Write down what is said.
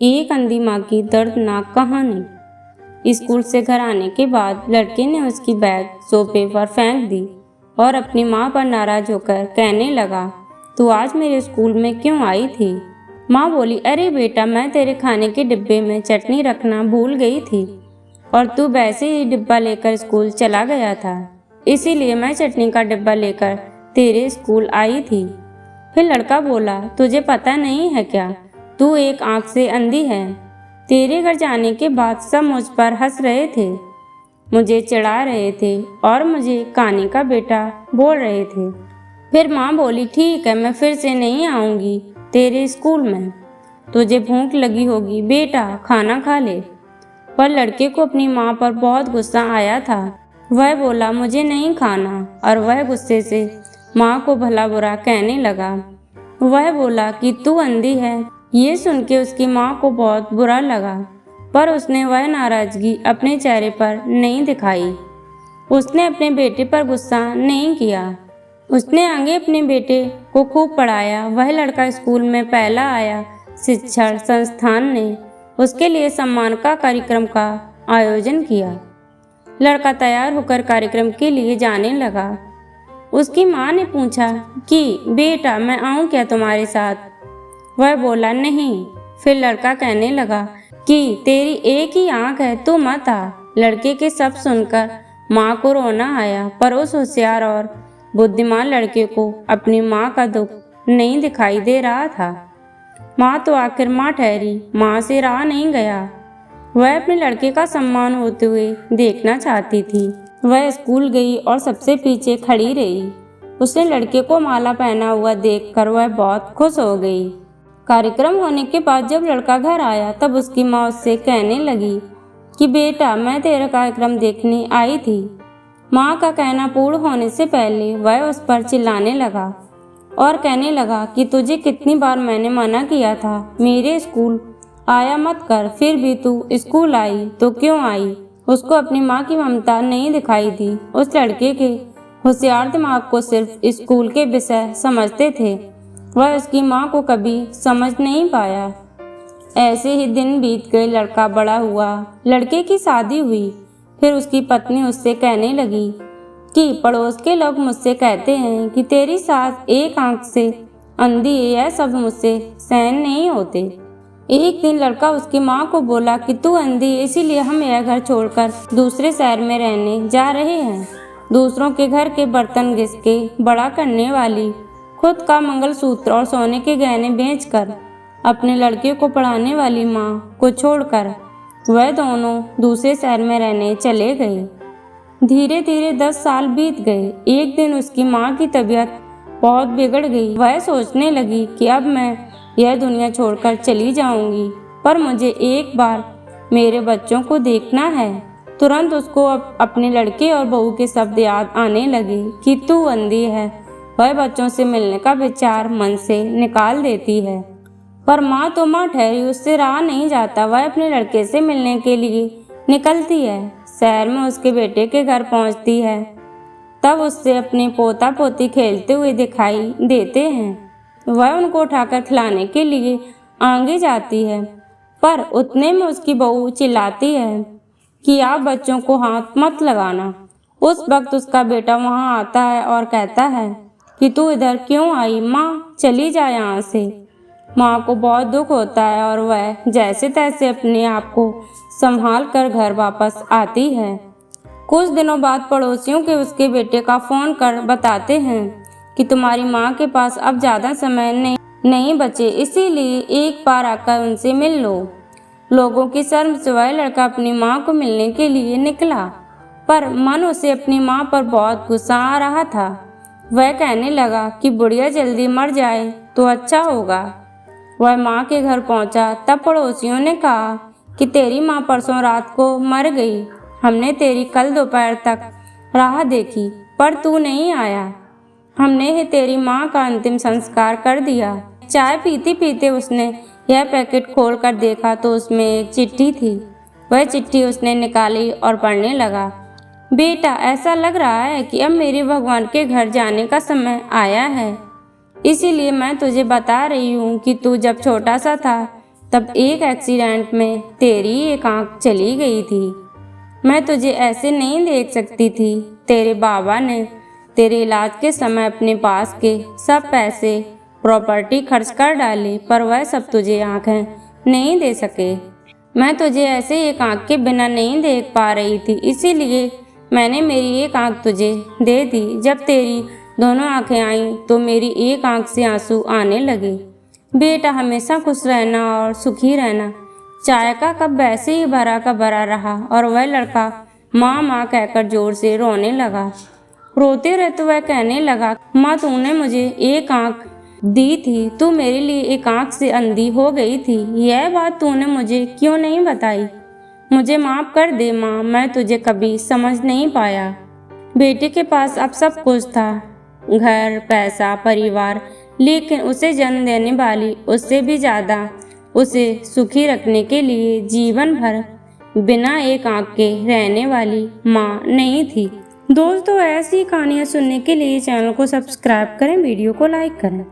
एक अंधी माँ की दर्दनाक कहानी। स्कूल से घर आने के बाद लड़के ने उसकी बैग सोफे पर फेंक दी और अपनी माँ पर नाराज होकर कहने लगा, तू आज मेरे स्कूल में क्यों आई थी? माँ बोली, अरे बेटा, मैं तेरे खाने के डिब्बे में चटनी रखना भूल गई थी और तू वैसे ही डिब्बा लेकर स्कूल चला गया था, इसीलिए मैं चटनी का डिब्बा लेकर तेरे स्कूल आई थी। फिर लड़का बोला, तुझे पता नहीं है क्या, तू एक आंख से अंधी है। तेरे घर जाने के बाद सब मुझ पर हंस रहे थे, मुझे चिढ़ा रहे थे और मुझे कानी का बेटा बोल रहे थे। फिर माँ बोली, ठीक है, मैं फिर से नहीं आऊँगी तेरे स्कूल में। तुझे भूख लगी होगी बेटा, खाना खा ले। पर लड़के को अपनी माँ पर बहुत गुस्सा आया था। वह बोला, मुझे नहीं खाना, और वह गुस्से से माँ को भला बुरा कहने लगा। वह बोला कि तू अंधी है। ये सुन के उसकी माँ को बहुत बुरा लगा, पर उसने वह नाराजगी अपने चेहरे पर नहीं दिखाई। उसने अपने बेटे पर गुस्सा नहीं किया। उसने आगे अपने बेटे को खूब पढ़ाया। वह लड़का स्कूल में पहला आया। शिक्षण संस्थान ने उसके लिए सम्मान का कार्यक्रम का आयोजन किया। लड़का तैयार होकर कार्यक्रम के लिए जाने लगा। उसकी माँ ने पूछा कि बेटा, मैं आऊँ क्या तुम्हारे साथ? वह बोला, नहीं। फिर लड़का कहने लगा कि तेरी एक ही आंख है, तू मत आ। लड़के के सब सुनकर माँ को रोना आया, पर उस होशियार और बुद्धिमान लड़के को अपनी माँ का दुख नहीं दिखाई दे रहा था। माँ तो आखिर माँ ठहरी, माँ से रहा नहीं गया। वह अपने लड़के का सम्मान होते हुए देखना चाहती थी। वह स्कूल गई और सबसे पीछे खड़ी रही। उसने लड़के को माला पहना हुआ देखकर वह बहुत खुश हो गई। कार्यक्रम होने के बाद जब लड़का घर आया, तब उसकी माँ उससे कहने लगी कि बेटा, मैं तेरा कार्यक्रम देखने आई थी। माँ का कहना पूर्ण होने से पहले वह उस पर चिल्लाने लगा और कहने लगा कि तुझे कितनी बार मैंने मना किया था मेरे स्कूल आया मत कर, फिर भी तू स्कूल आई तो क्यों आई? उसको अपनी माँ की ममता नहीं दिखाई दी। उस लड़के के होशियार दिमाग को सिर्फ स्कूल के विषय समझते थे। वह उसकी माँ को कभी समझ नहीं पाया। ऐसे ही दिन बीत गए। लड़का बड़ा हुआ, लड़के की शादी हुई। फिर उसकी पत्नी उससे कहने लगी कि पड़ोस के लोग मुझसे कहते हैं कि तेरी सास एक आंख से अंधी है, यह सब मुझसे सहन नहीं होते। एक दिन लड़का उसकी माँ को बोला कि तू अंधी है, इसीलिए हम यह घर छोड़कर दूसरे शहर में रहने जा रहे हैं। दूसरों के घर के बर्तन घिस के बड़ा करने वाली, खुद का मंगलसूत्र और सोने के गहने बेचकर अपने लड़के को पढ़ाने वाली माँ को छोड़कर वह दोनों दूसरे शहर में रहने चले गए। धीरे धीरे 10 साल बीत गए। एक दिन उसकी माँ की तबीयत बहुत बिगड़ गई। वह सोचने लगी कि अब मैं यह दुनिया छोड़कर चली जाऊंगी, पर मुझे एक बार मेरे बच्चों को देखना है। तुरंत उसको अपने लड़के और बहू के शब्द याद आने लगे कि तू अंधी है। वह बच्चों से मिलने का विचार मन से निकाल देती है, पर माँ तो माँ ठहरी, उससे रहा नहीं जाता। वह अपने लड़के से मिलने के लिए निकलती है। शहर में उसके बेटे के घर पहुँचती है, तब उससे अपने पोता पोती खेलते हुए दिखाई देते हैं। वह उनको उठाकर खिलाने के लिए आगे जाती है, पर उतने में उसकी बहू चिल्लाती है कि आप बच्चों को हाथ मत लगाना। उस वक्त उसका बेटा वहाँ आता है और कहता है कि तू इधर क्यों आई? माँ, चली जा यहाँ से। माँ को बहुत दुख होता है और वह जैसे तैसे अपने आप को संभाल कर घर वापस आती है। कुछ दिनों बाद पड़ोसियों के उसके बेटे का फोन कर बताते हैं कि तुम्हारी माँ के पास अब ज़्यादा समय नहीं बचे, इसीलिए एक बार आकर उनसे मिल लो। लोगों की शर्म से वह लड़का अपनी माँ को मिलने के लिए निकला, पर मन उसे अपनी माँ पर बहुत गुस्सा आ रहा था। वह कहने लगा कि बुढ़िया जल्दी मर जाए तो अच्छा होगा। वह माँ के घर पहुँचा, तब पड़ोसियों ने कहा कि तेरी माँ परसों रात को मर गई। हमने तेरी कल दोपहर तक राह देखी, पर तू नहीं आया। हमने ही तेरी माँ का अंतिम संस्कार कर दिया। चाय पीते पीते उसने यह पैकेट खोल कर देखा तो उसमें एक चिट्ठी थी। वह चिट्ठी उसने निकाली और पढ़ने लगा। बेटा, ऐसा लग रहा है कि अब मेरे भगवान के घर जाने का समय आया है, इसीलिए मैं तुझे बता रही हूँ कि तू जब छोटा सा था तब एक एक्सीडेंट में तेरी एक आंख चली गई थी। मैं तुझे ऐसे नहीं देख सकती थी। तेरे बाबा ने तेरे इलाज के समय अपने पास के सब पैसे प्रॉपर्टी खर्च कर डाली, पर वह सब तुझे आंखें नहीं दे सके। मैं तुझे ऐसे एक आंख के बिना नहीं देख पा रही थी, इसीलिए मैंने मेरी एक आंख तुझे दे दी। जब तेरी दोनों आंखें आईं तो मेरी एक आंख से आंसू आने लगे। बेटा, हमेशा खुश रहना और सुखी रहना। चाय का कप वैसे ही भरा का भरा रहा और वह लड़का माँ माँ कहकर जोर से रोने लगा। रोते रहते वह कहने लगा, माँ, तूने मुझे एक आंख दी थी, तू मेरे लिए एक आंख से अंधी हो गई थी। यह बात तूने मुझे क्यों नहीं बताई? मुझे माफ कर दे माँ, मैं तुझे कभी समझ नहीं पाया। बेटे के पास अब सब कुछ था, घर, पैसा, परिवार, लेकिन उसे जन्म देने वाली उससे भी ज़्यादा उसे सुखी रखने के लिए जीवन भर बिना एक आंख के रहने वाली माँ नहीं थी। दोस्तों, ऐसी कहानियाँ सुनने के लिए चैनल को सब्सक्राइब करें, वीडियो को लाइक करें।